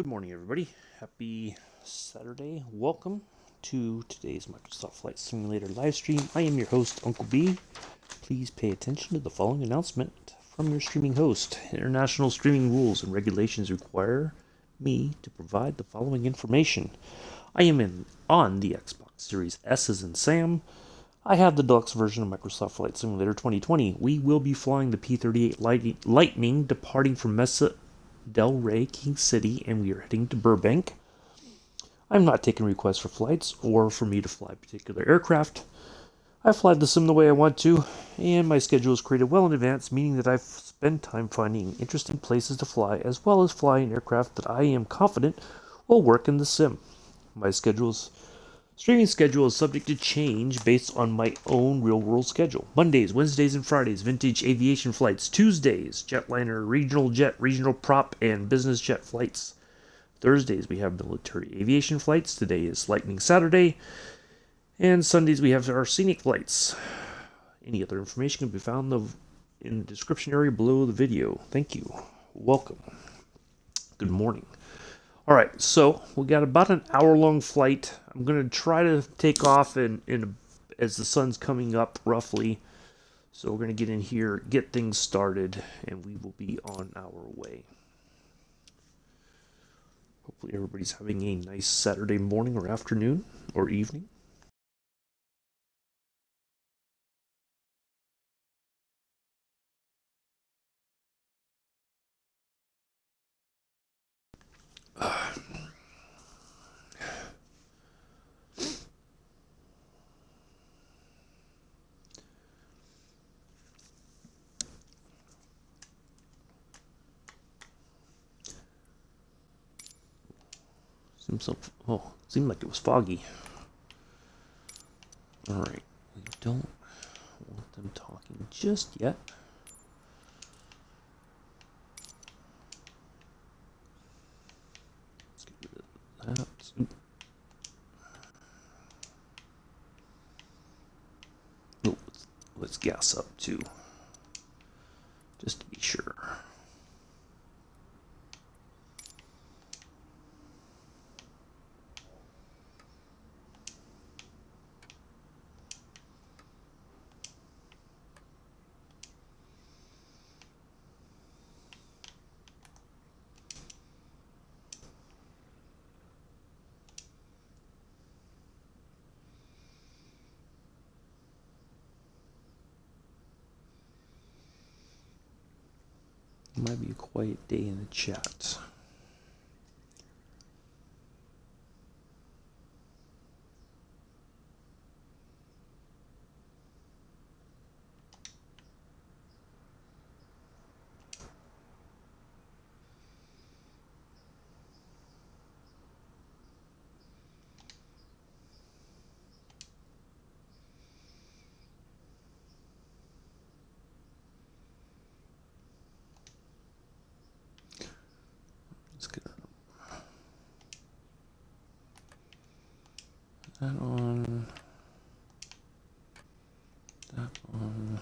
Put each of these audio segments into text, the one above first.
Good morning, everybody. Happy Saturday. Welcome to today's Microsoft Flight Simulator live stream. I am your host, Uncle B. Please pay attention to the following announcement from your streaming host. International streaming rules and regulations require me to provide the following information. I am on the Xbox Series S as in Sam. I have the deluxe version of Microsoft Flight Simulator 2020. We will be flying the P-38 Lightning, departing from Messa Del Rey, King City, and we are heading to Burbank. I'm not taking requests for flights or for me to fly particular aircraft. I fly the sim the way I want to, and my schedule is created well in advance, meaning that I've spent time finding interesting places to fly, as well as flying aircraft that I am confident will work in the sim. My streaming schedule is subject to change based on my own real-world schedule. Mondays, Wednesdays, and Fridays, vintage aviation flights. Tuesdays, jetliner, regional jet, regional prop, and business jet flights. Thursdays, we have military aviation flights. Today is Lightning Saturday. And Sundays, we have our scenic flights. Any other information can be found in the description area below the video. Thank you. Welcome. Good morning. All right, so we got about an hour-long flight. I'm going to try to take off as the sun's coming up, roughly. So we're going to get in here, get things started, and we will be on our way. Hopefully everybody's having a nice Saturday morning or afternoon or evening. Seemed like it was foggy. Alright, we don't want them talking just yet. Let's get rid of that. Oh, let's gas up too, just to be sure. Might be a quiet day in the chat. That on. That on.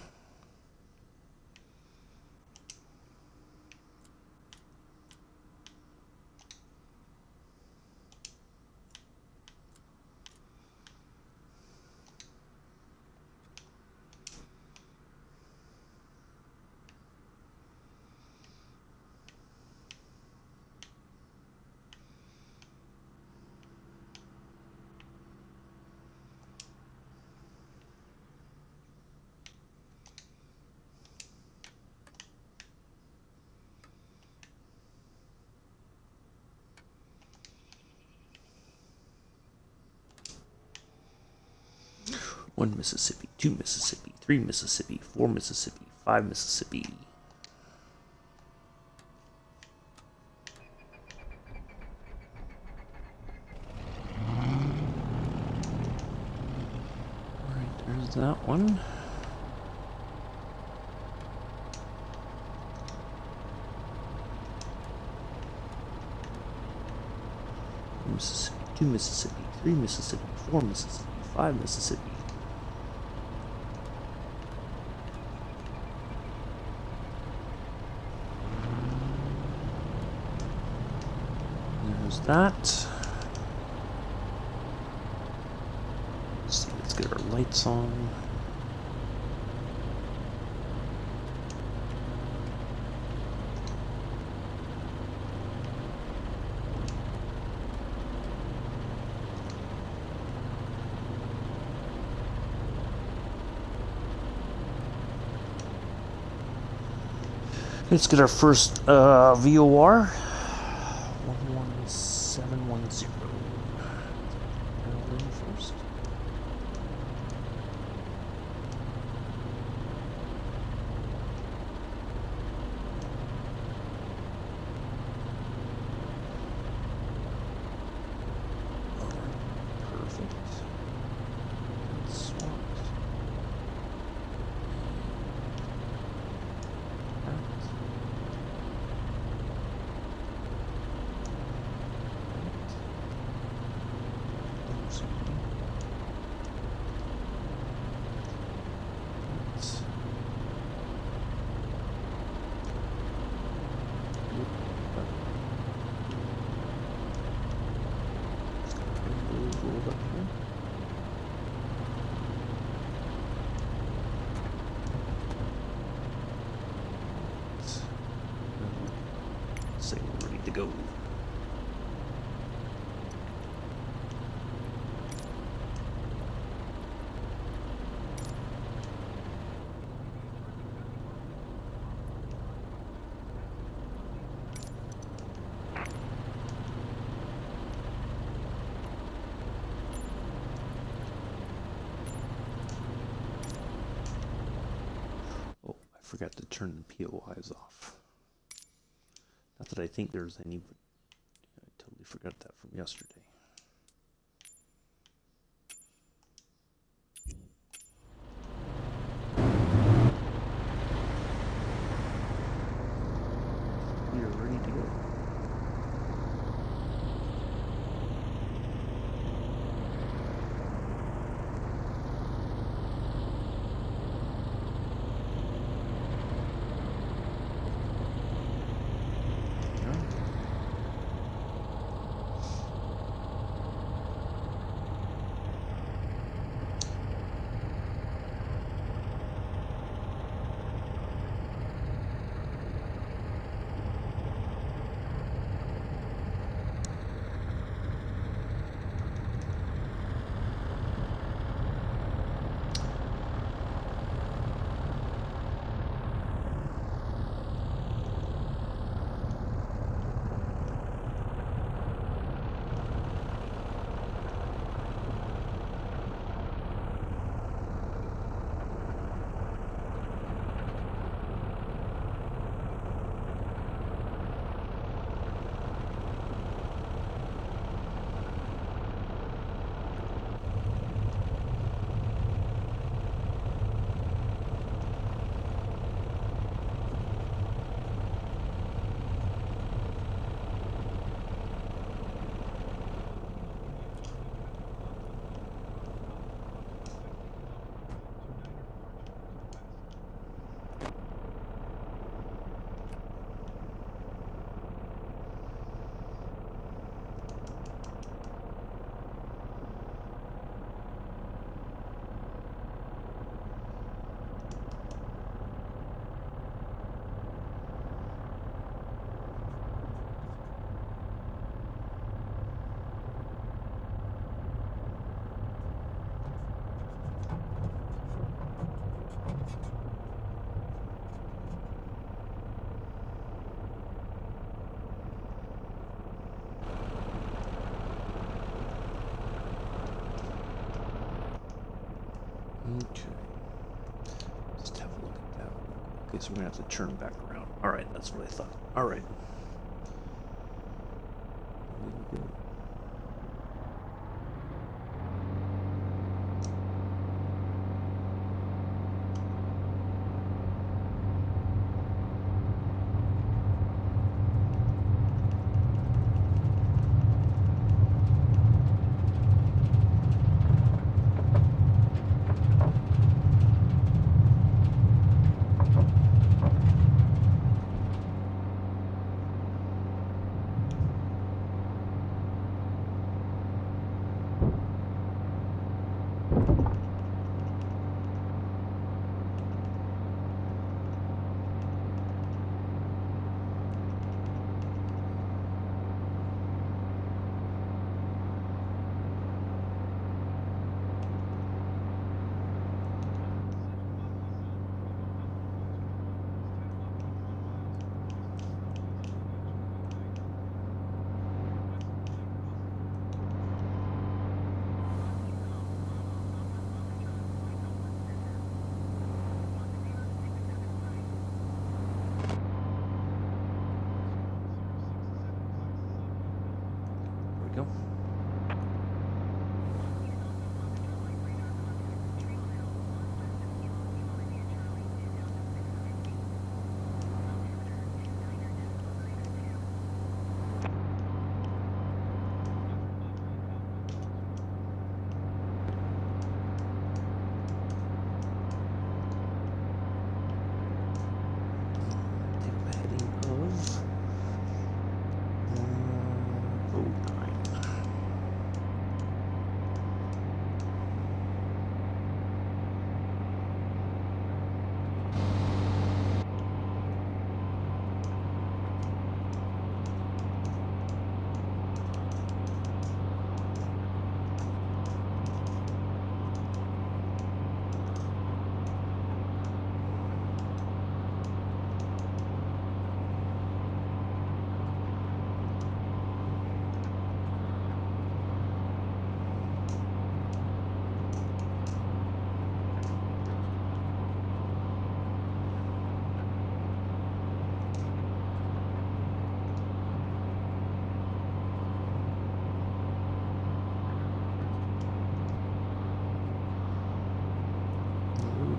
One Mississippi, 2 Mississippi, 3 Mississippi, 4 Mississippi, 5 Mississippi. Alright, there's that one. Mississippi, 2 Mississippi, 3 Mississippi, 4 Mississippi, 5 Mississippi. that. Let's see, let's get our lights on. Let's get our first VOR. 11710. In first. Perfect. That's swapped. Say we're ready to go. Oh, I forgot to turn the POIs off. Not that I think there's any, but I totally forgot that from yesterday. We are ready to go. Okay. Just have a look at that. Okay, so we're going to have to turn back around. Alright, that's what I thought. Alright.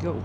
go.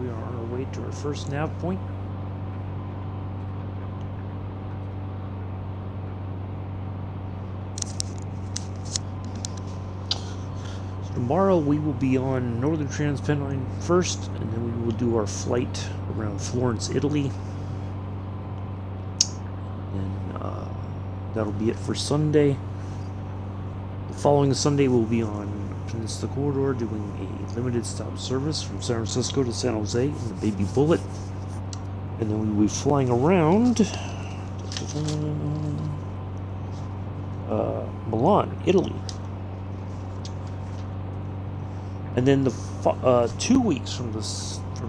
We are on our way to our first nav point. So tomorrow we will be on Northern Transpennine first, and then we will do our flight around Florence, Italy. And that'll be it for Sunday. The following Sunday we'll be on Peninsula Corridor doing a limited stop service from San Francisco to San Jose in the Baby Bullet, and then we will be flying around Milan, Italy, and then the 2 weeks from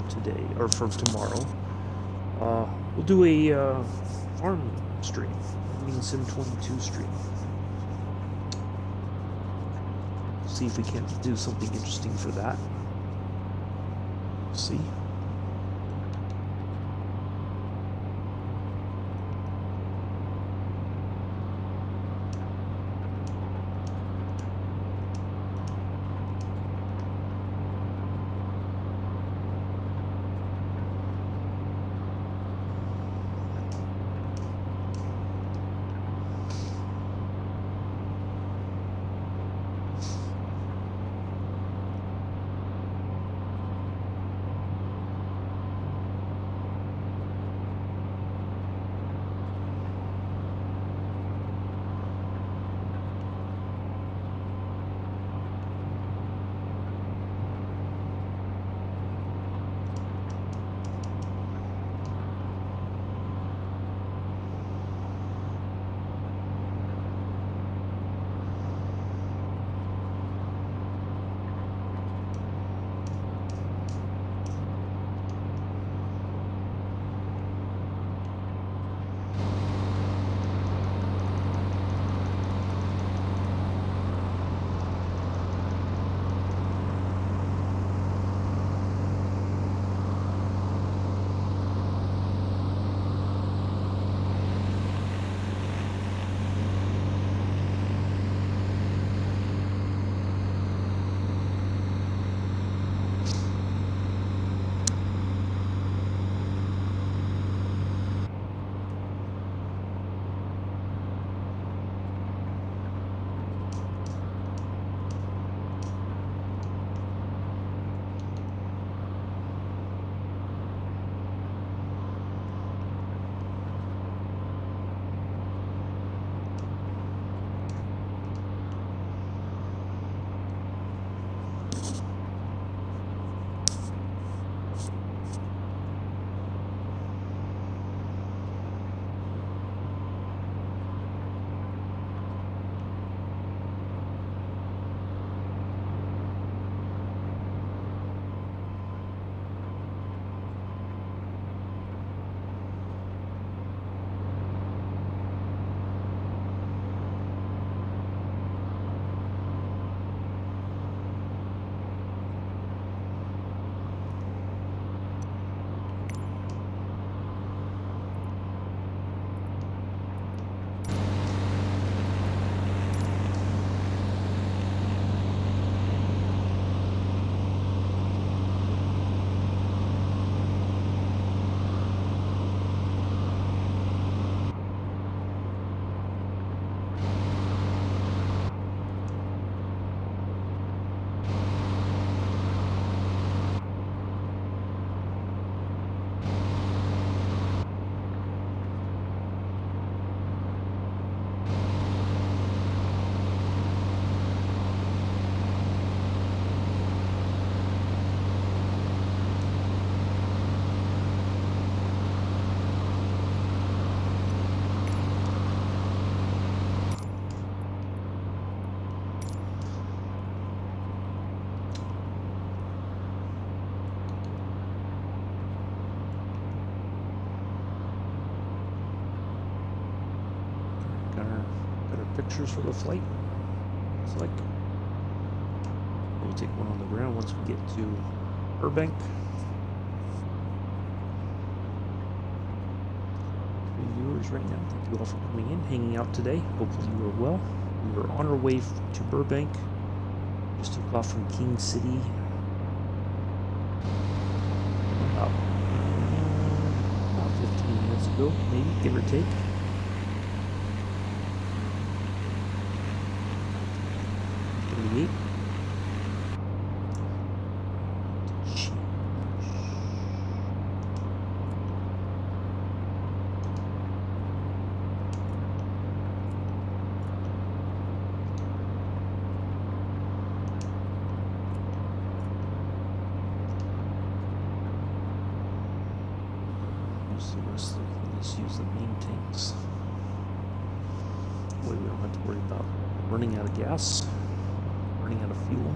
today or from tomorrow, we'll do a farm stream, Sim 22 stream. See if we can't do something interesting for that. See. pictures for the flight. It's like we'll take one on the ground once we get to Burbank. Viewers right now, thank you all for coming in, hanging out today. Hopefully you are well. We are on our way to Burbank. Just took off from King City about 15 minutes ago, maybe, give or take. Let's use the main tanks. Boy, we don't have to worry about running out of gas, running out of fuel.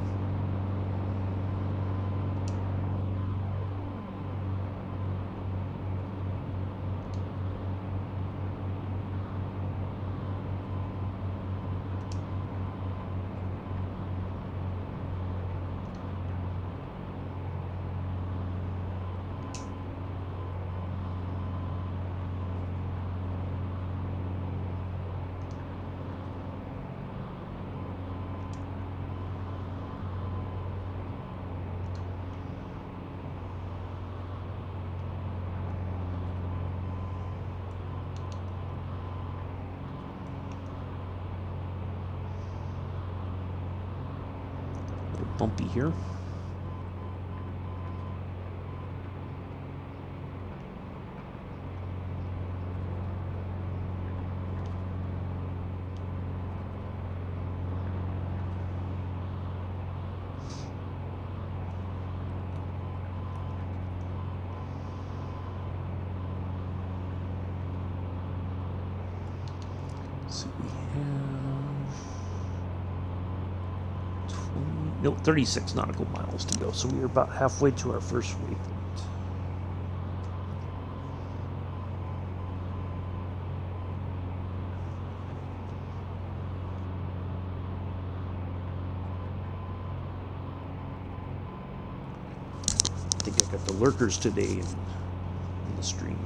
Bumpy here. So we have 36 nautical miles to go, so we are about halfway to our first waypoint. I think I got the lurkers today in the stream.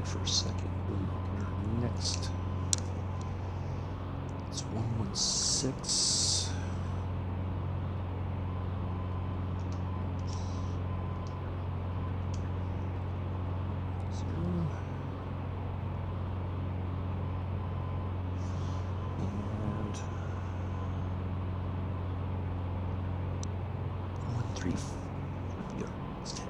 For a second. Next, it's 116. And 134. Yeah, it's 10.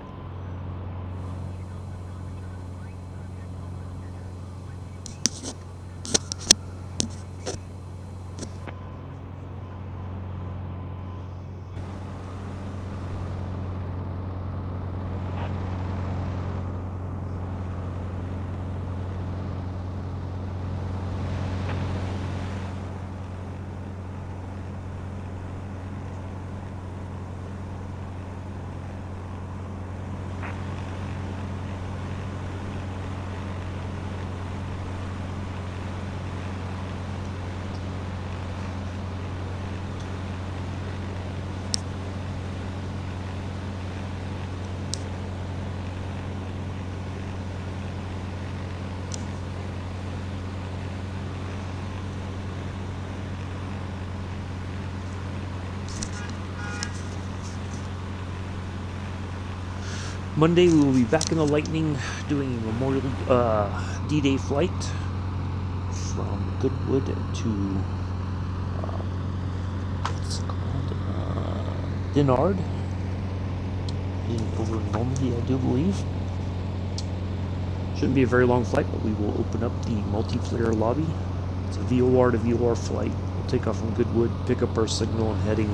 Monday we will be back in the Lightning doing a Memorial D-Day flight from Goodwood to what's it called? Dinard over in Normandy, I do believe. Shouldn't be a very long flight, but we will open up the multiplayer lobby. It's a VOR to VOR flight. We'll take off from Goodwood, pick up our signal and heading,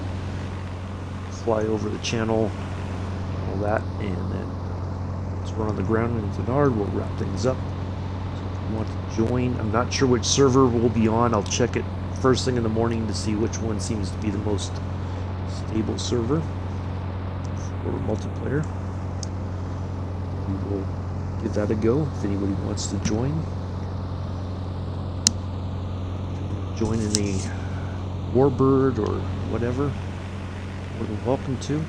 fly over the channel, all that, and then once we're on the ground in Dinard, we'll wrap things up. So if you want to join, I'm not sure which server we'll be on. I'll check it first thing in the morning to see which one seems to be the most stable server. for multiplayer. We will give that a go if anybody wants to join. Join in a Warbird or whatever, more than welcome to.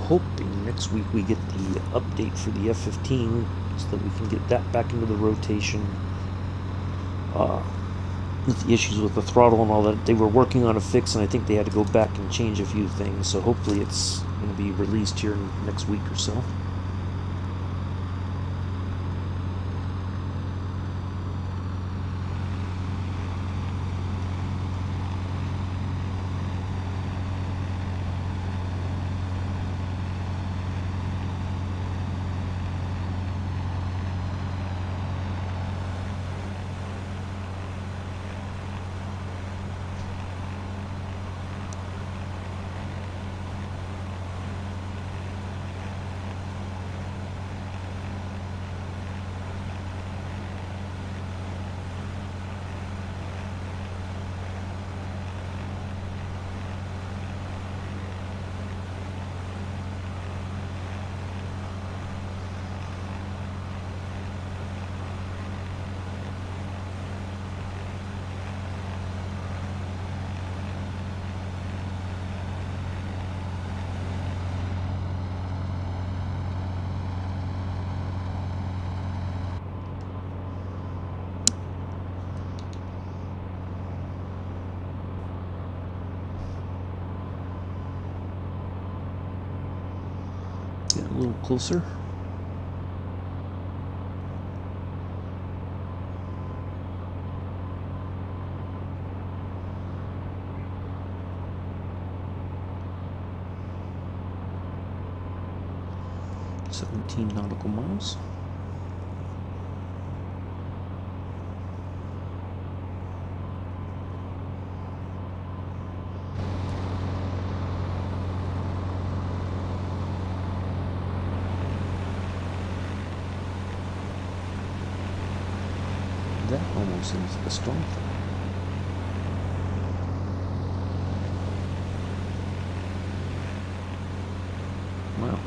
Hoping next week we get the update for the F-15 so that we can get that back into the rotation. With the issues with the throttle and all that, they were working on a fix, and I think they had to go back and change a few things, so hopefully it's going to be released here in the next week or so. Get a little closer. $17 nautical miles. That almost seems like a storm. Wow.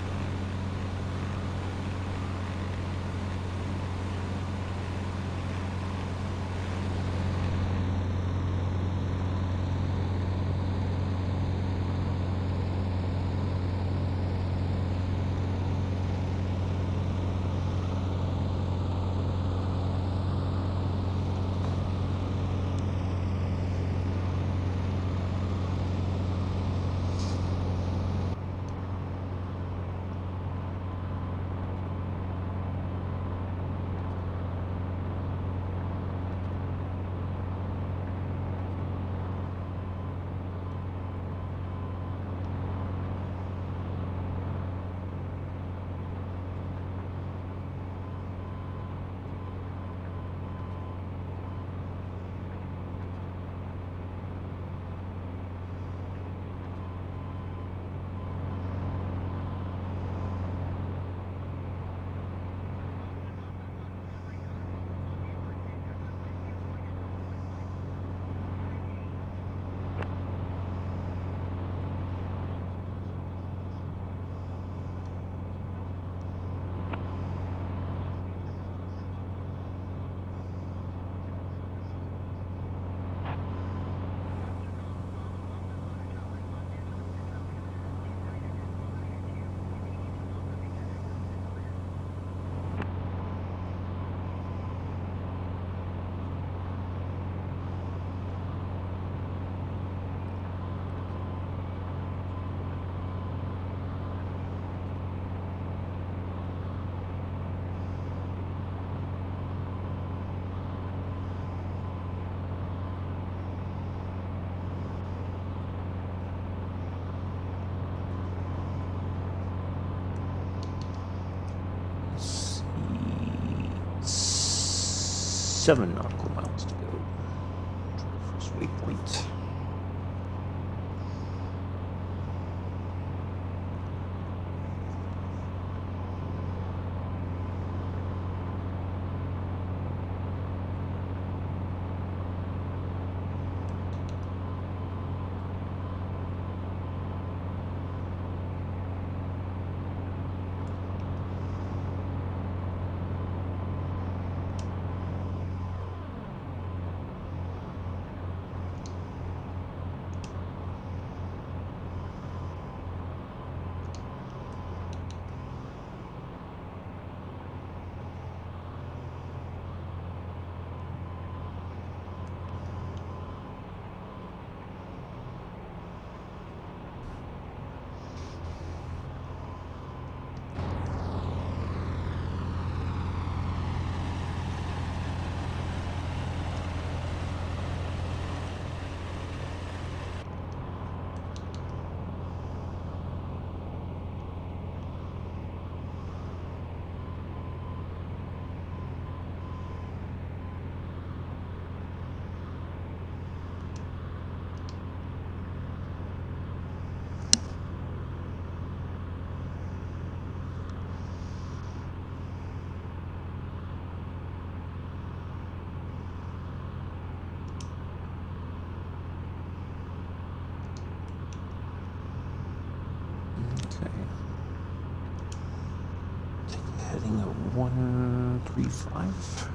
7 nautical miles to go to the first waypoint. Heading at 135.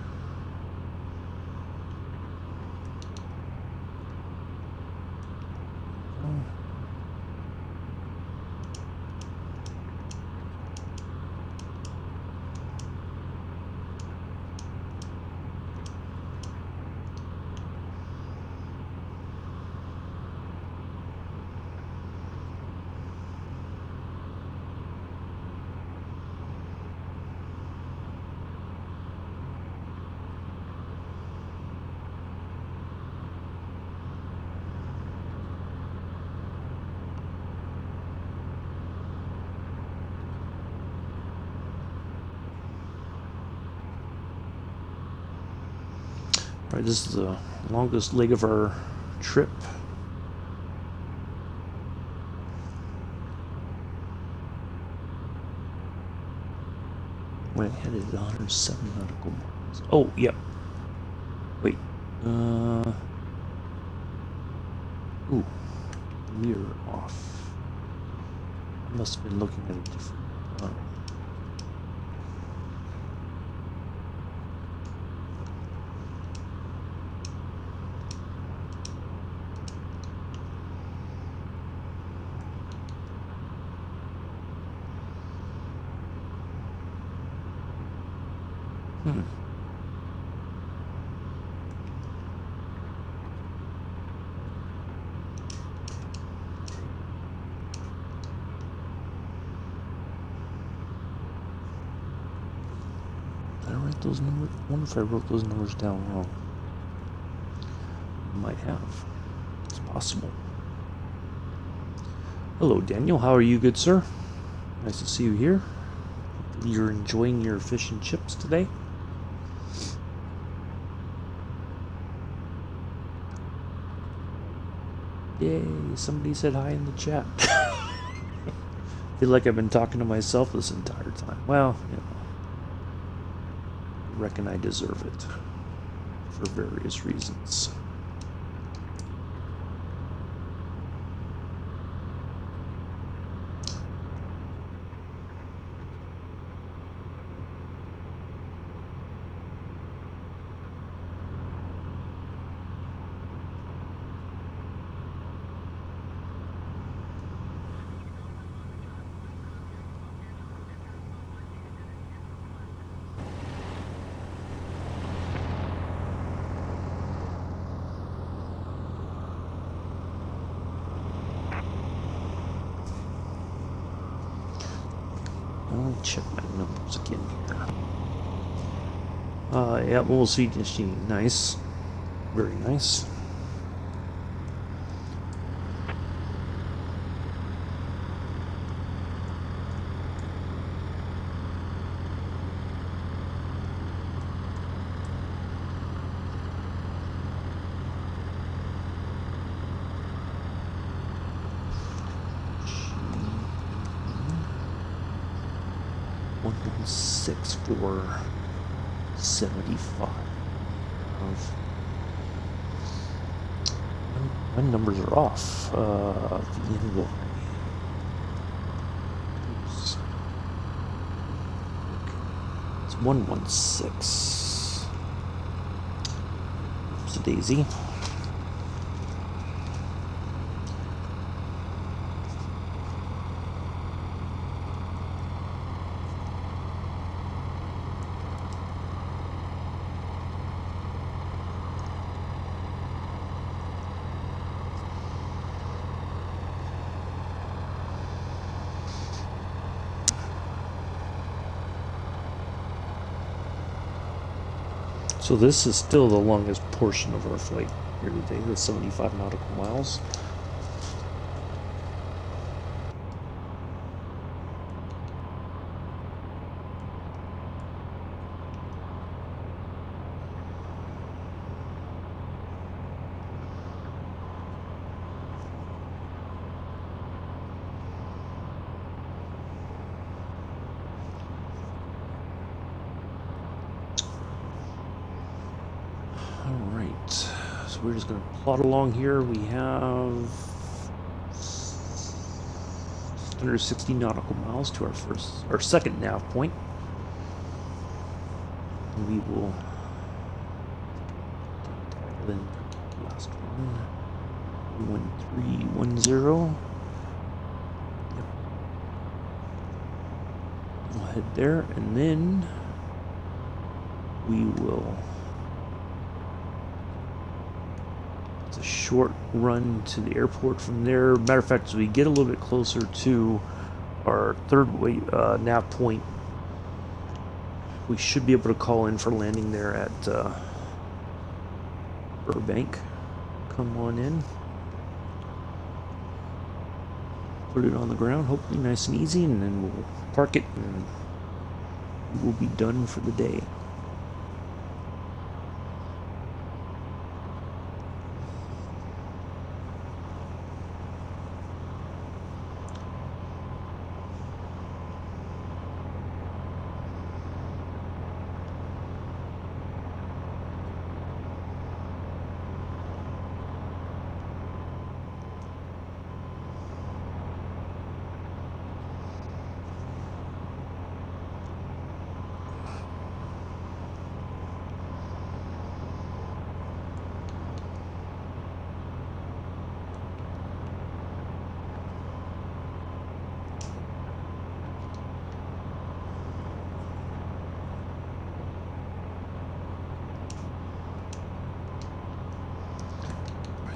All right, this is the longest leg of our trip. Went headed at 107 nautical miles. Oh, yep. Wait. Ooh. We are off. I must have been looking at a different... Did I write those numbers? I wonder if I wrote those numbers down wrong. Might have. It's possible. Hello, Daniel. How are you, good sir? Nice to see you here. You're enjoying your fish and chips today? Yay, somebody said hi in the chat. Feel like I've been talking to myself this entire time. Well, you know, I reckon I deserve it for various reasons. I'll check my numbers again here. Yeah, we'll see. Nice. Very nice. 116 for 75. My numbers are off. It's 116. It's a daisy. So this is still the longest portion of our flight here today, the 75 nautical miles. Alright, so we're just going to plot along here. We have just under 60 nautical miles to our second nav point. And we will dial in the last one, 1310. Yep. We'll head there, and then we will. A short run to the airport from there. Matter of fact, as we get a little bit closer to our third nav point, we should be able to call in for landing there at Burbank. Come on in, put it on the ground, hopefully nice and easy, and then we'll park it and we'll be done for the day.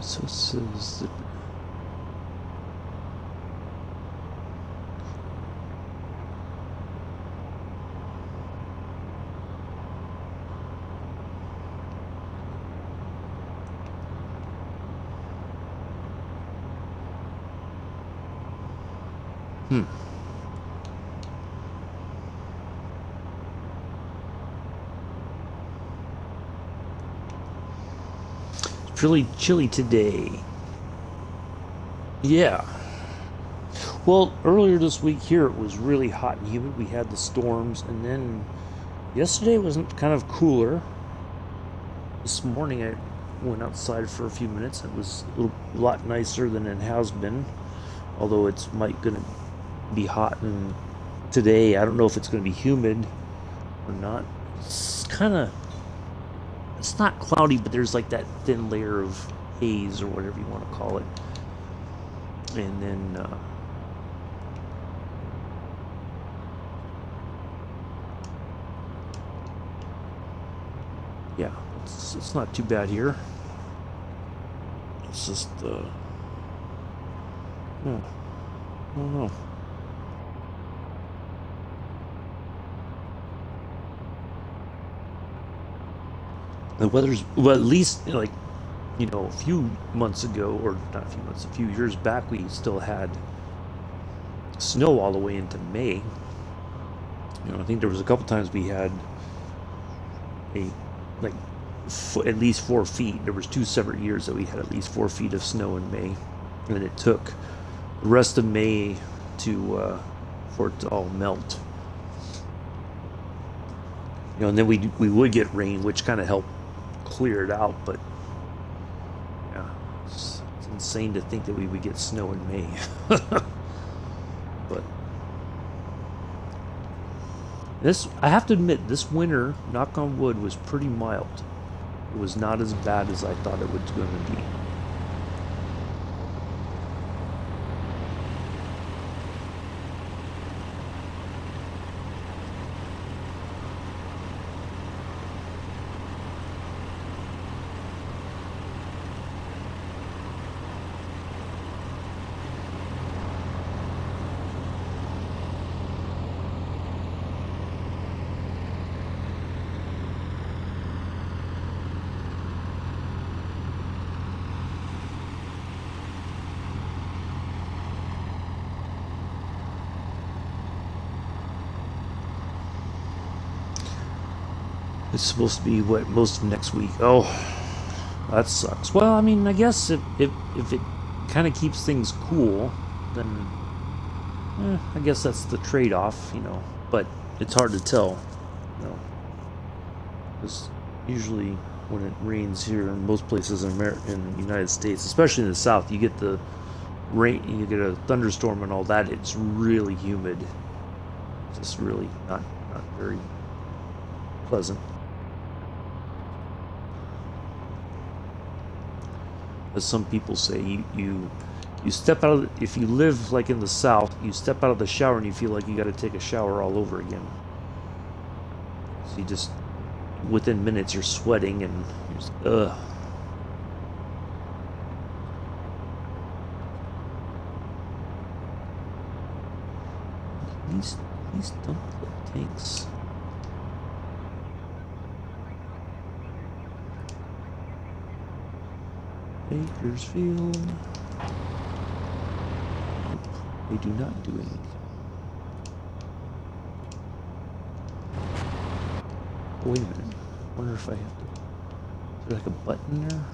So this is the It's really chilly today. Yeah. Well, earlier this week here it was really hot and humid. We had the storms, and then yesterday was kind of cooler. This morning I went outside for a few minutes. It was a lot nicer than it has been, although it's going to be hot. And today I don't know if it's going to be humid or not. It's not cloudy, but there's like that thin layer of haze or whatever you want to call it. And then yeah, it's not too bad here. It's just I don't know. The weather's, well, at least, like, a few months ago, or not a few months, a few years back, we still had snow all the way into May. I think there was a couple times we had at least 4 feet. There was 2 separate years that we had at least 4 feet of snow in May, and then it took the rest of May for it to all melt. and then we would get rain, which kind of helped clear it out. But yeah, it's insane to think that we would get snow in May. But I have to admit, this winter, knock on wood, was pretty mild. It was not as bad as I thought it was going to be. It's supposed to be what, most of next week. Oh, that sucks. Well, I mean, I guess if it kind of keeps things cool, then I guess that's the trade-off, But it's hard to tell, because usually when it rains here in most places in the United States, especially in the South, you get the rain, you get a thunderstorm and all that. It's really humid. Just really not very pleasant. As some people say, you step out of if you live like in the South, you step out of the shower and you feel like you got to take a shower all over again. So you just, within minutes, you're sweating and you're just, ugh. These dump tanks. Bakersfield. Nope, they do not do anything. Oh, wait a minute. I wonder if I have to. Is there like a button there?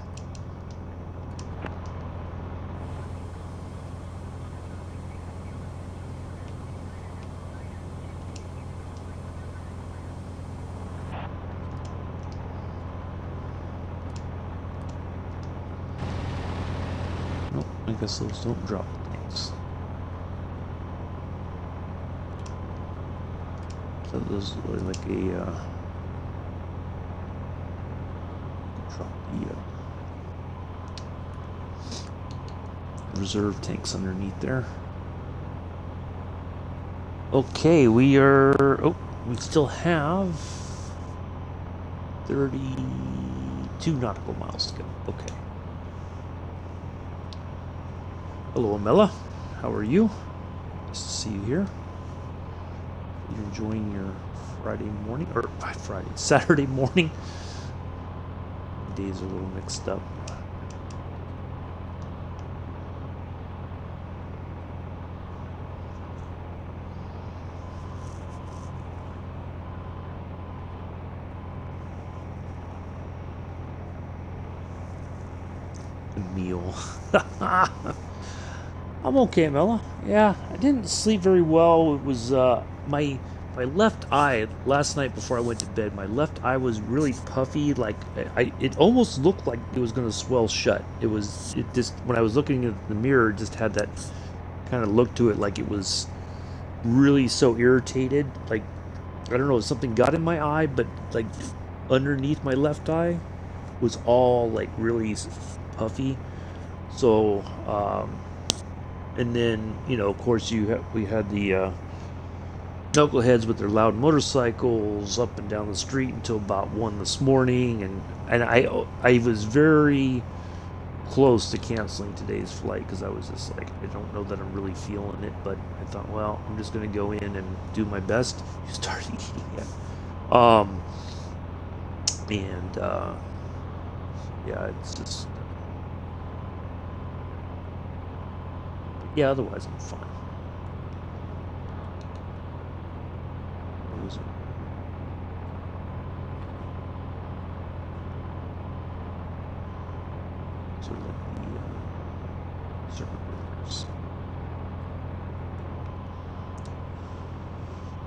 I guess those don't drop things. So those are like a drop the reserve tanks underneath there. Okay, we still have 32 nautical miles to go. Okay. Hello, Amela. How are you? Nice to see you here. You're enjoying your Friday morning, or Saturday morning. Days are a little mixed up. A meal. I'm okay, Mella. Yeah, I didn't sleep very well. It was my left eye last night before I went to bed. My left eye was really puffy. Like it almost looked like it was going to swell shut. It just when I was looking at the mirror, it just had that kind of look to it, like it was really so irritated. Like I don't know, something got in my eye, but like underneath my left eye was all like really puffy. So. And then, of course, we had the knuckleheads with their loud motorcycles up and down the street until about 1 this morning, and I was very close to canceling today's flight because I was just like, I don't know that I'm really feeling it, but I thought, well, I'm just going to go in and do my best. You started eating it. Yeah, it's just... Yeah, otherwise I'm fine. Sort of like the circuit breakers.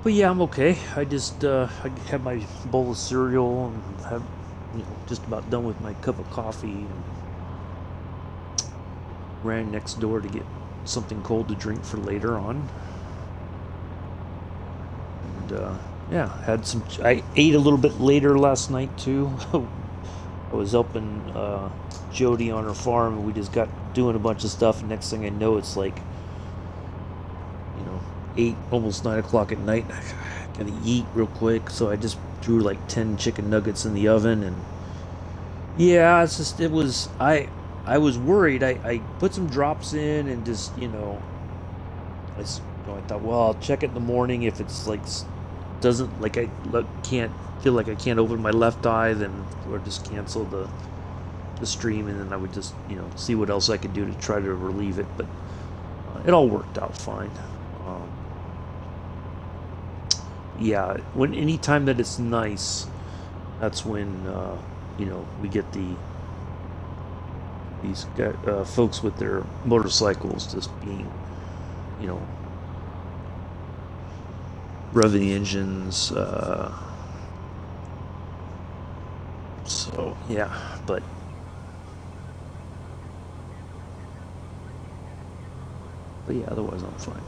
But yeah, I'm okay. I just I had my bowl of cereal and have just about done with my cup of coffee and ran next door to get something cold to drink for later on. And yeah, had some. I ate a little bit later last night too. I was helping Jody on her farm, and we just got doing a bunch of stuff. And next thing I know, it's like 8, almost 9 o'clock at night. I gotta eat real quick, so I just threw like 10 chicken nuggets in the oven, and yeah, it's just it was. I was worried. I put some drops in and just I thought, well, I'll check it in the morning. If it's like doesn't like I can't feel like I can't open my left eye, then or just cancel the stream, and then I would just see what else I could do to try to relieve it. But it all worked out fine. Yeah, when any time that it's nice, that's when we get these folks with their motorcycles just being revving the engines. So yeah, but yeah, otherwise I'm fine.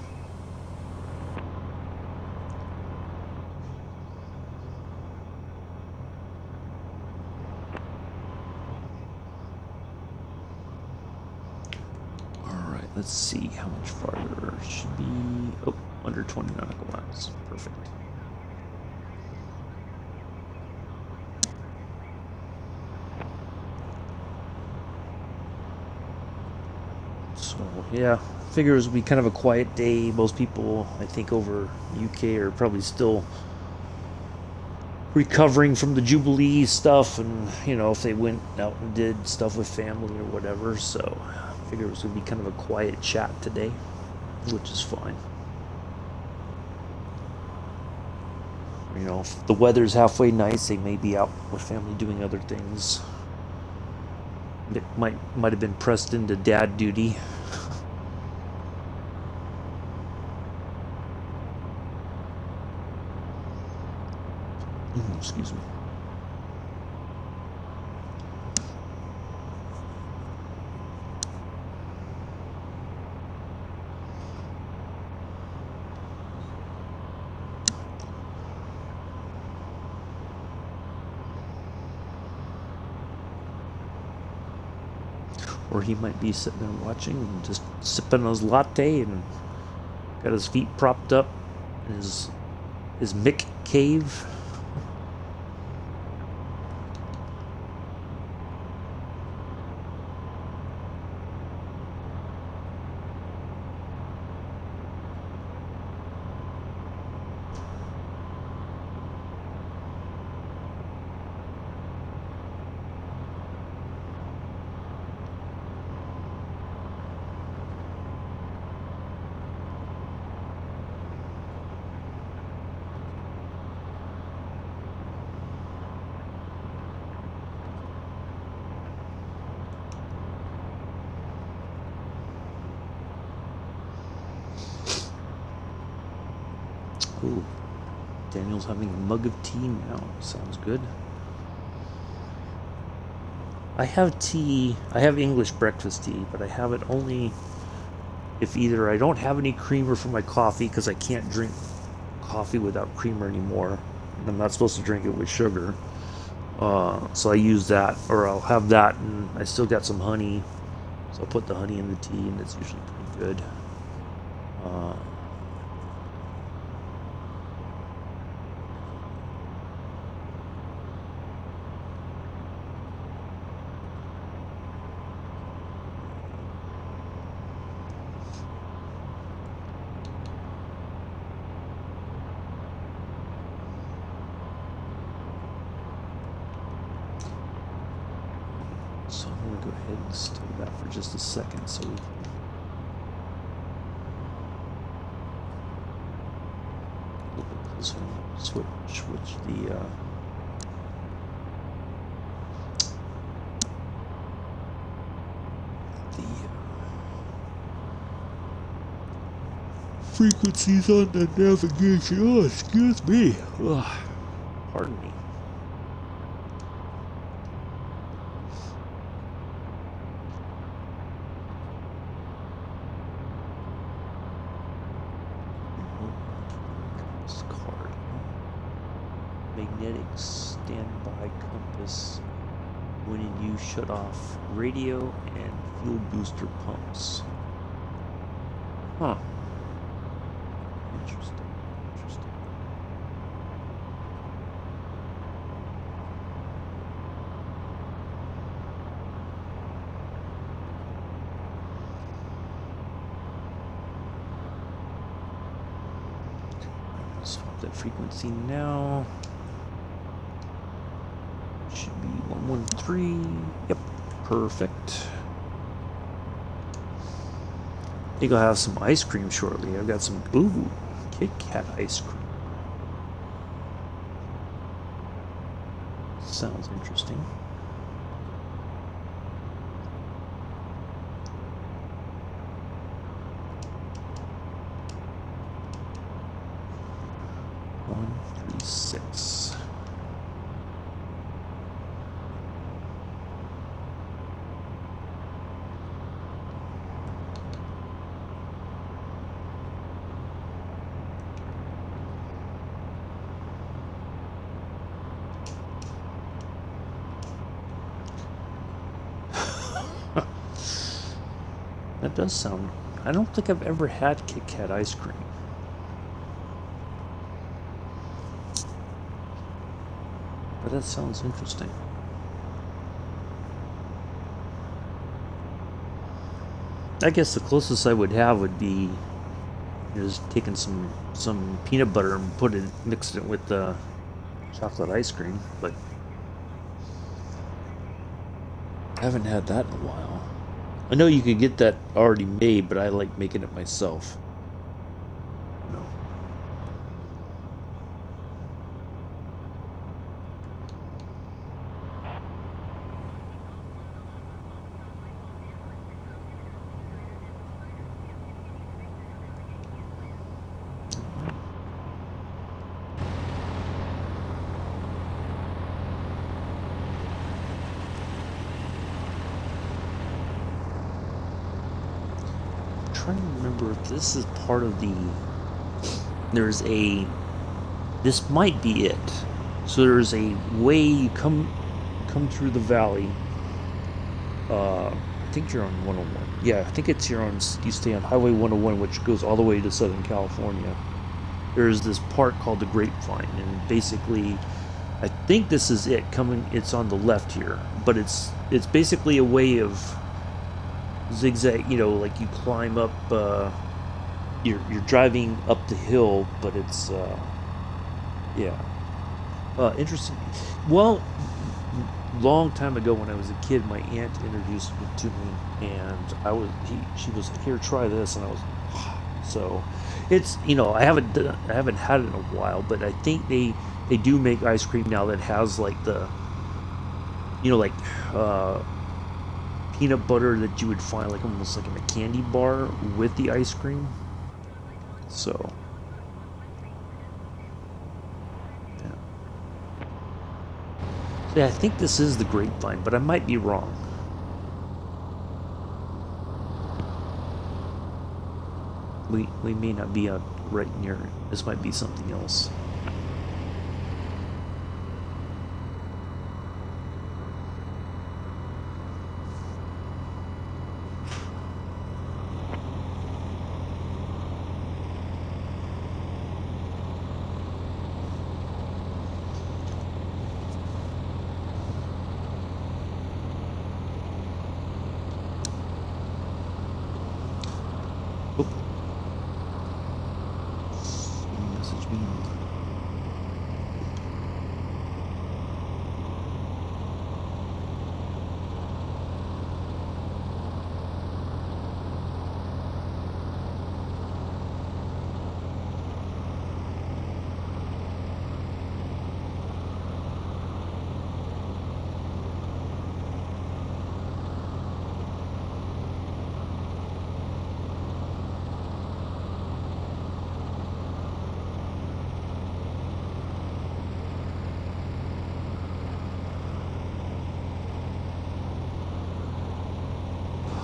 Let's see how much farther it should be. Oh, under 20 nautical miles. Perfect. So, yeah, figures will be kind of a quiet day. Most people, I think, over UK are probably still recovering from the Jubilee stuff, and if they went out and did stuff with family or whatever. So I figure it was going to be kind of a quiet chat today, which is fine. If the weather's halfway nice, they may be out with family doing other things. It might have been pressed into dad duty. Excuse me. Or he might be sitting there watching and just sipping his latte and got his feet propped up in his Mick cave. Ooh, Daniel's having a mug of tea now. Sounds good. I have tea. I have English breakfast tea, but I have it only if either I don't have any creamer for my coffee because I can't drink coffee without creamer anymore. I'm not supposed to drink it with sugar. So I use that, or I'll have that, and I still got some honey. So I'll put the honey in the tea, and it's usually pretty good. So I'm going to go ahead and stay that for just a second so we can look at this one. Switch the frequencies on the navigation. Oh, excuse me. Ugh. Pardon me. This card. Magnetic standby compass. When in use, shut off radio and fuel booster pumps. Huh. Interesting. Swap that frequency now. Should be 113. Yep, perfect. I think I'll have some ice cream shortly. I've got some Kit Kat ice cream. Sounds interesting. One, 3, 6. That does sound... I don't think I've ever had Kit Kat ice cream. But that sounds interesting. I guess the closest I would have would be just taking some peanut butter and mixing it with the chocolate ice cream, but I haven't had that in a while. I know you can get that already made, but I like making it myself. No. Trying to remember if this is part of the... This might be it. So there's a way you come through the valley. I think you're on 101. Yeah, I think you stay on Highway 101, which goes all the way to Southern California. There's this part called the Grapevine, and basically, I think this is it. It's on the left here, but it's basically a way of zigzag, like you climb up, you're driving up the hill, but it's interesting. Well, long time ago when I was a kid, my aunt introduced it to me, and she was like, "Here, try this," and I was so it's I haven't had it in a while, but I think they do make ice cream now that has like the peanut butter that you would find like almost like in a candy bar with the ice cream. So yeah, I think this is the Grapevine, but I might be wrong. We may not be right near it. This might be something else.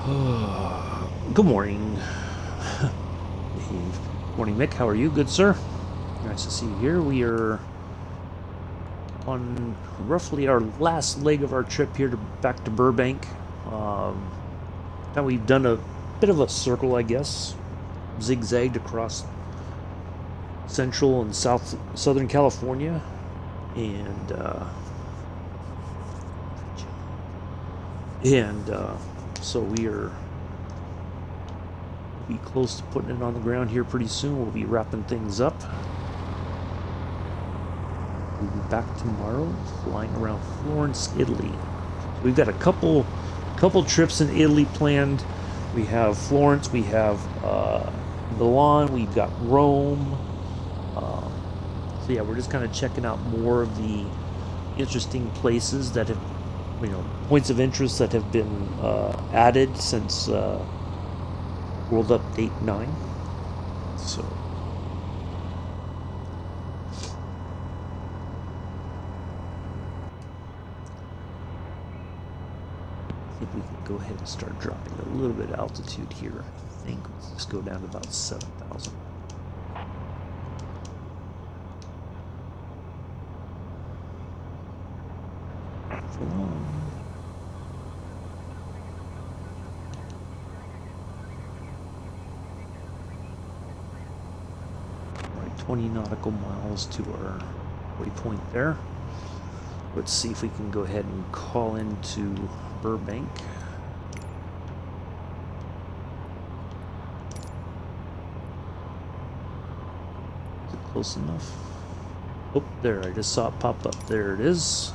Good morning. Morning, Mick. How are you? Good, sir. Nice to see you here. We are on roughly our last leg of our trip here back to Burbank. Now we've done a bit of a circle, I guess, zigzagged across Central and Southern California, and so we'll be close to putting it on the ground here pretty soon. We'll be wrapping things up. We'll be back tomorrow, flying around Florence, Italy. We've got a couple trips in Italy planned. We have Florence, we have Milan, we've got Rome. So yeah, we're just kind of checking out more of the interesting places that have, points of interest that have been added since World Update 9. So I think we can go ahead and start dropping a little bit of altitude here. I think let's just go down to about 7,000. Right, 20 nautical miles to our waypoint there. Let's see if we can go ahead and call into Burbank. Is it close enough? Oh, there, I just saw it pop up. There it is.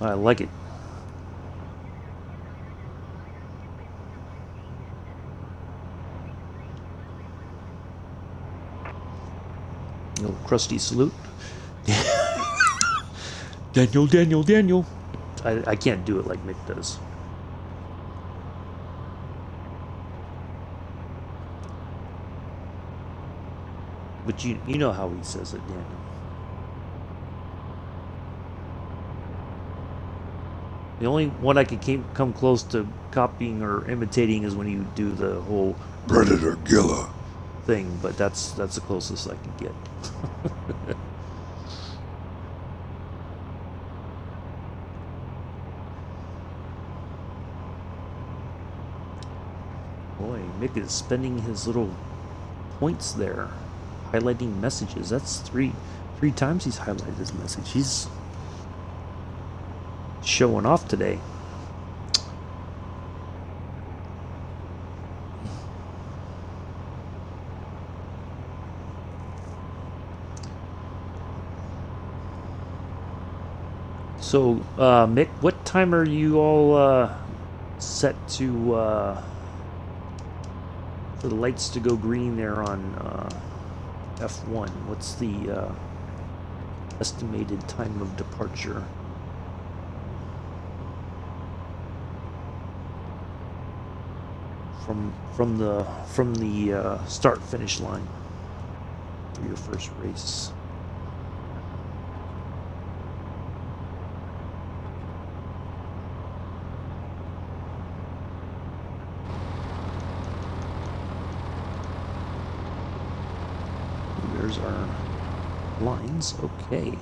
I like it. Little crusty salute. Daniel. I can't do it like Mick does. But you know how he says it, Daniel. The only one I could come close to copying or imitating is when you do the whole Predator Gilla thing, but that's the closest I can get. Boy, Mick is spending his little points there, highlighting messages. That's three times he's highlighted his message. He's showing off today. So, Mick, what time are you all set to for the lights to go green there on F1? What's the estimated time of departure? From the start finish line for your first race. There's our lines. Okay.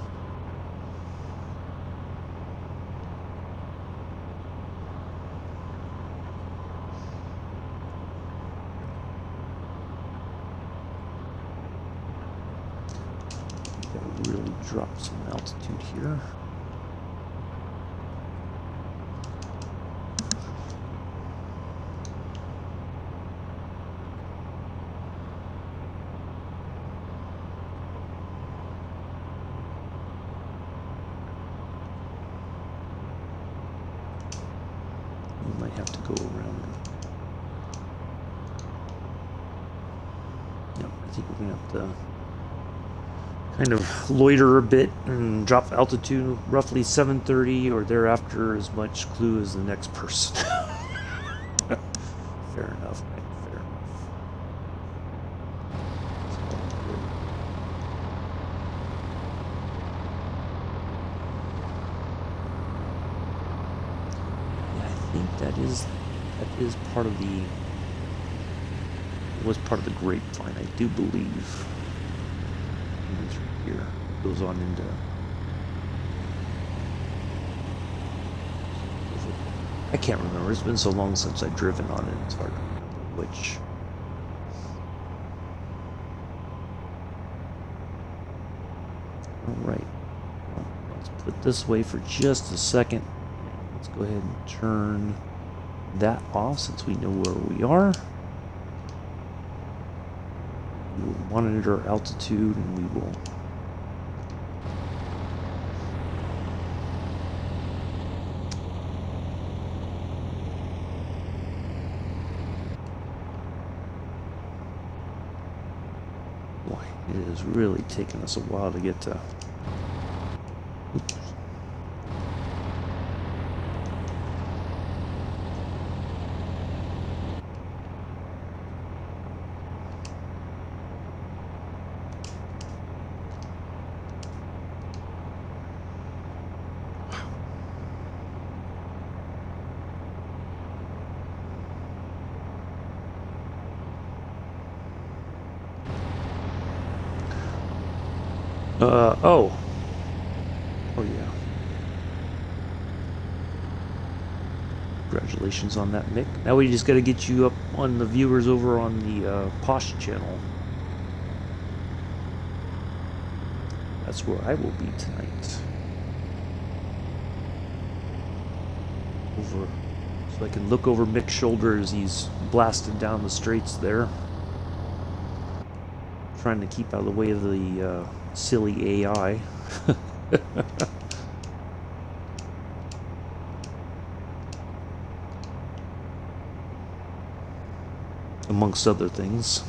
Really drop some altitude here. We might have to go around. Yep, I think we're gonna have to kind of loiter a bit and drop altitude roughly 730 or thereafter, as much clue as the next person. Fair enough, man. Fair enough. that is part of the. It was part of the grapevine, I do believe. And through here goes on into. I can't remember. It's been so long since I've driven on it. It's hard to remember which. All right. Well, let's put this way for just a second. Let's go ahead and turn that off since we know where we are. We will monitor altitude and we will. Boy, it is really taking us a while to get to. Oops. Oh. Oh, yeah. Congratulations on that, Mick. Now we just got to get you up on the viewers over on the Posh channel. That's where I will be tonight. Over, so I can look over Mick's shoulder as he's blasted down the straights there. Trying to keep out of the way of the silly AI. Amongst other things.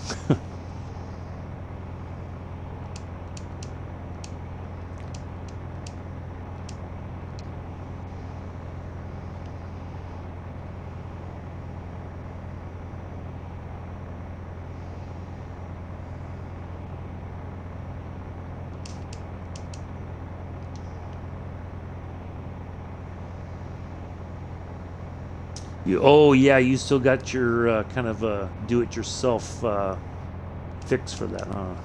Oh yeah, you still got your kind of do-it-yourself fix for that, huh?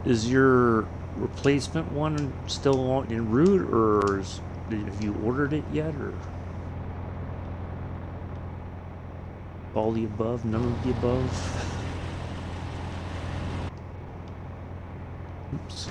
Is your replacement one still en route, or have you ordered it yet, or all the above, none of the above? Oops.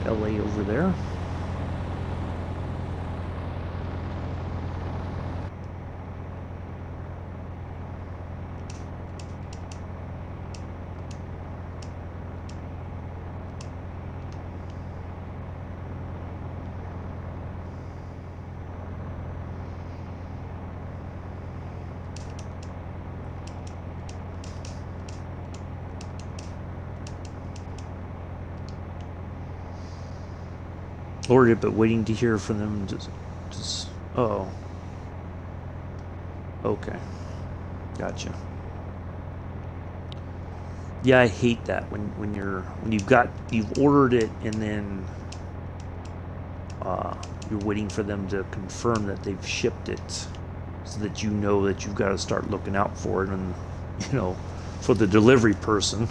LA over there. Ordered it, but waiting to hear from them. Just oh, okay, gotcha. Yeah, I hate that when you've ordered it and then you're waiting for them to confirm that they've shipped it, so that you know that you've got to start looking out for it, and for the delivery person.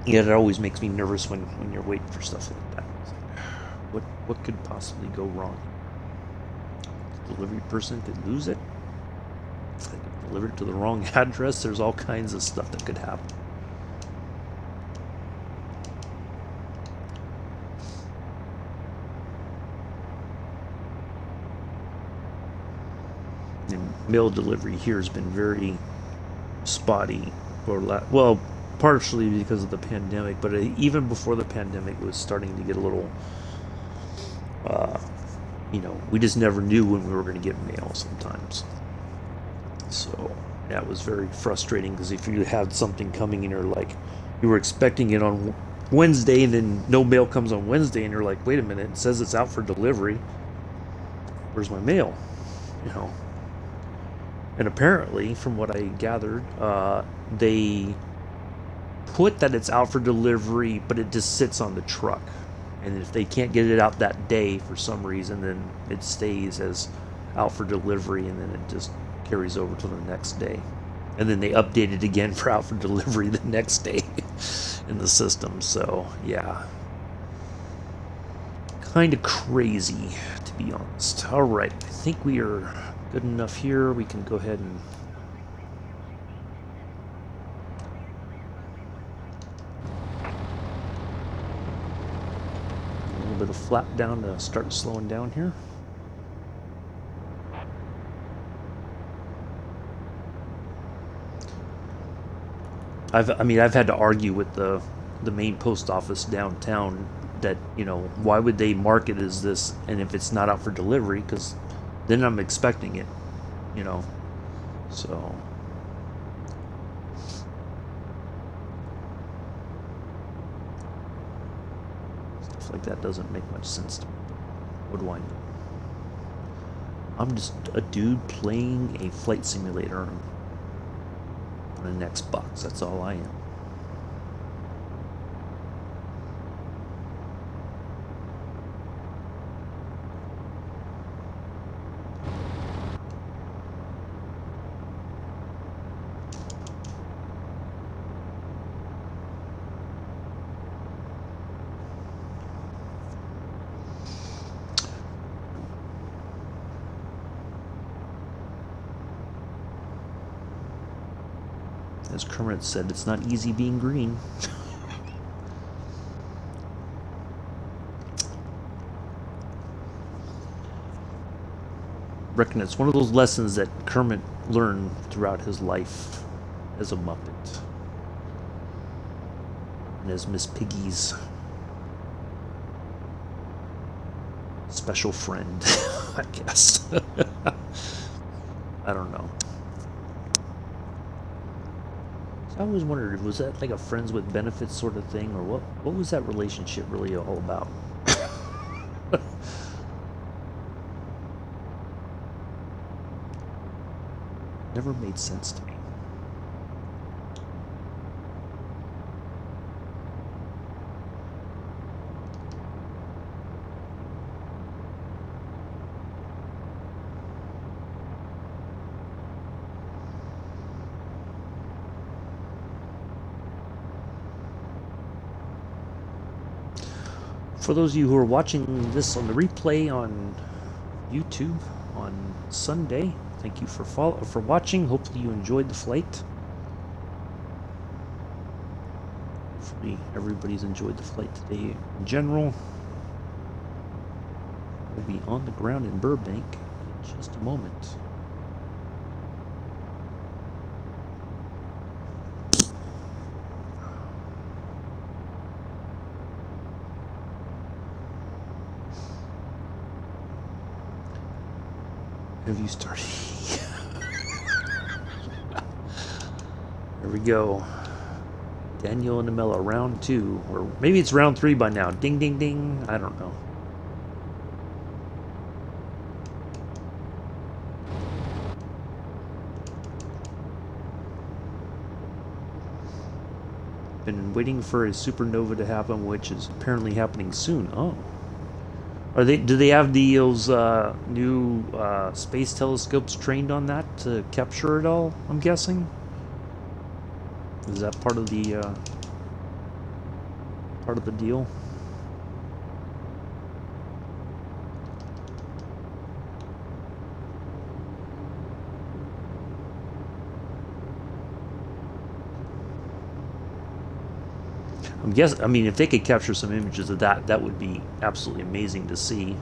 Yeah, it always makes me nervous when you're waiting for stuff like that. What could possibly go wrong? The delivery person could lose it. They could deliver it to the wrong address. There's all kinds of stuff that could happen. And mail delivery here has been very spotty, well, partially because of the pandemic, but even before the pandemic, it was starting to get a little, we just never knew when we were going to get mail sometimes. So that was very frustrating, because if you had something coming in, or like you were expecting it on Wednesday and then no mail comes on Wednesday, and you're like, wait a minute, it says it's out for delivery, where's my mail? And apparently, from what I gathered, they put that it's out for delivery, but it just sits on the truck. And if they can't get it out that day for some reason, then it stays as out for delivery, and then it just carries over to the next day. And then they update it again for out for delivery the next day in the system. So, yeah. Kind of crazy, to be honest. All right, I think we are good enough here. We can go ahead and a little bit of flap down to start slowing down here. I've had to argue with the main post office downtown that, why would they mark it as this, and if it's not out for delivery, because then I'm expecting it, so. Stuff like that doesn't make much sense to me. What do I know? I'm just a dude playing a flight simulator on an Xbox. That's all I am. As Kermit said, it's not easy being green. Reckon it's one of those lessons that Kermit learned throughout his life as a Muppet. And as Miss Piggy's special friend, I guess. I don't know. I always wondered, was that like a friends with benefits sort of thing, or what was that relationship really all about? Never made sense to me. For those of you who are watching this on the replay on YouTube on Sunday, thank you for watching. Hopefully you enjoyed the flight. Hopefully everybody's enjoyed the flight today in general. We'll be on the ground in Burbank in just a moment. Have you started? There we go. Daniel and Amela, round 2. Or maybe it's round 3 by now. Ding, ding, ding. I don't know. Been waiting for a supernova to happen, which is apparently happening soon. Oh. Do they have those new space telescopes trained on that to capture it all, I'm guessing? Is that part of the deal? I mean, if they could capture some images of that, that would be absolutely amazing to see.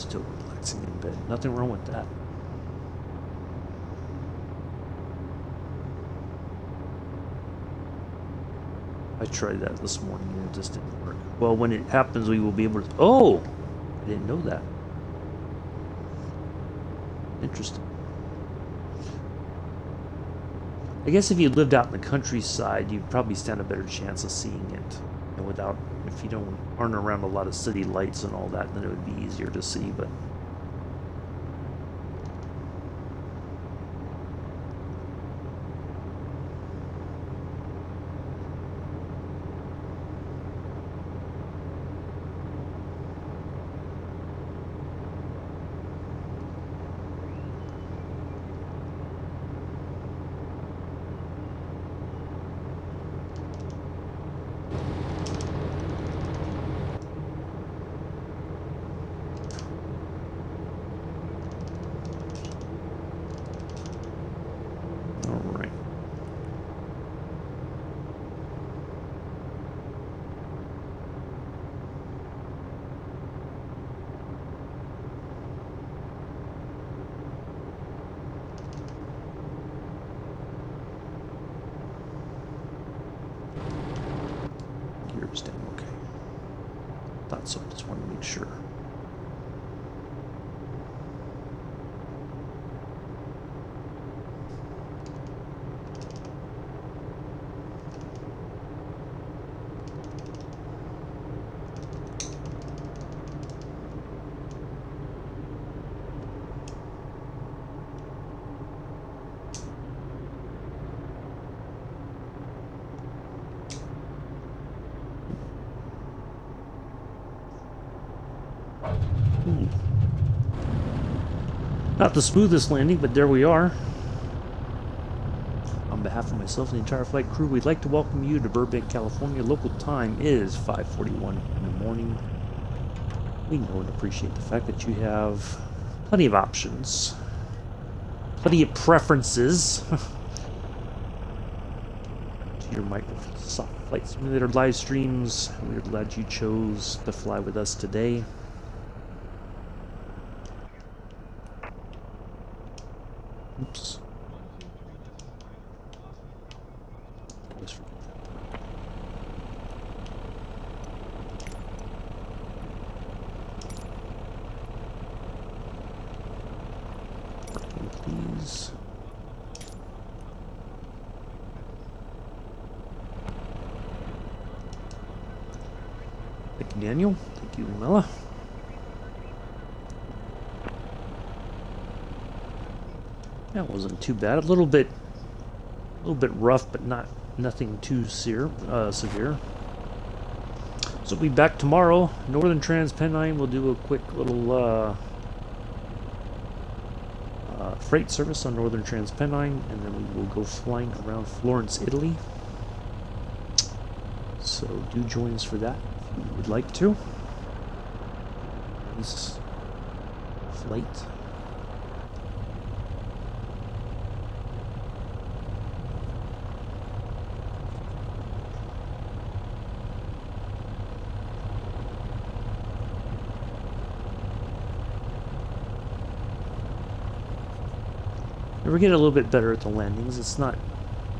Still relaxing in bed. Nothing wrong with that. I tried that this morning and it just didn't work. Well, when it happens, we will be able to... Oh! I didn't know that. Interesting. I guess if you lived out in the countryside, you'd probably stand a better chance of seeing it. And without... If you aren't around a lot of city lights and all that, then it would be easier to see, but... Staying okay. Thought so. I just wanted to make sure. Not the smoothest landing, but there we are. On behalf of myself and the entire flight crew, we'd like to welcome you to Burbank, California. Local time is 5:41 in the morning. We know and appreciate the fact that you have plenty of options, plenty of preferences to your Microsoft Flight Simulator live streams. We're glad you chose to fly with us today. Oops. Always forget that. Parking, please. Thank you, Daniel. Thank you, Mella. That wasn't too bad. A little bit rough, but nothing too severe. So we'll be back tomorrow. Northern Transpennine. We'll do a quick little freight service on Northern Transpennine, and then we will go flying around Florence, Italy. So do join us for that if you would like to. Nice flight. We're getting a little bit better at the landings. It's not,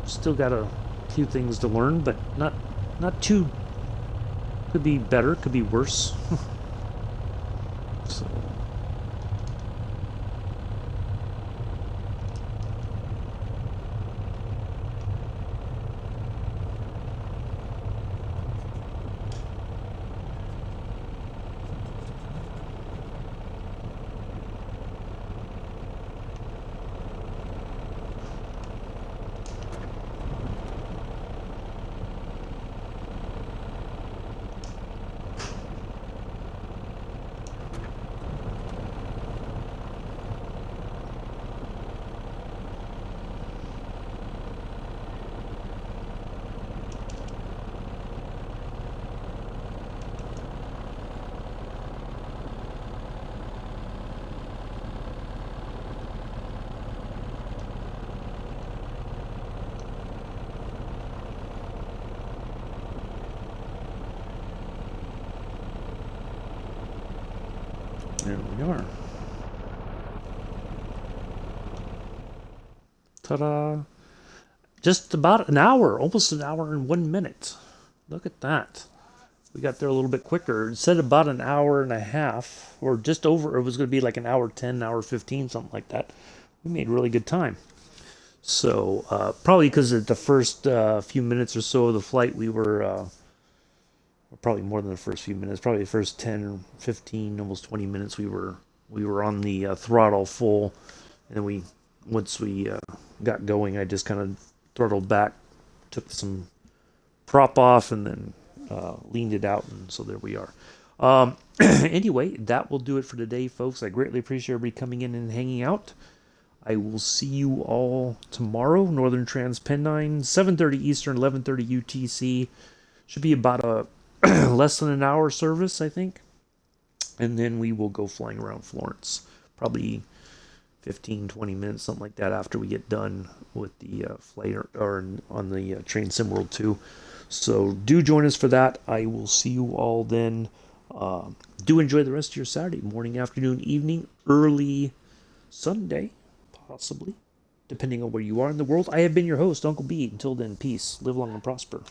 still got a few things to learn, but not too. Could be better, could be worse. So. There we are. Ta-da! Just about an hour, almost an hour and 1 minute. Look at that. We got there a little bit quicker. It said about an hour and a half, or just over. It was going to be like an hour 10, hour 15, something like that. We made really good time. So probably because at the first few minutes or so of the flight, we were probably more than the first few minutes. Probably the first 10, 15, almost 20 minutes, we were on the throttle full, and then once we got going, I just kind of throttled back, took some prop off, and then leaned it out, and so there we are. Anyway, that will do it for today, folks. I greatly appreciate everybody coming in and hanging out. I will see you all tomorrow. Northern Transpennine, 7:30 Eastern, 11:30 UTC. Should be about a less than an hour service, I think. And then we will go flying around Florence. Probably 15, 20 minutes, something like that, after we get done with the flight or on the Train Sim World 2. So do join us for that. I will see you all then. Do enjoy the rest of your Saturday, morning, afternoon, evening, early Sunday, possibly, depending on where you are in the world. I have been your host, Uncle B. Until then, peace, live long and prosper.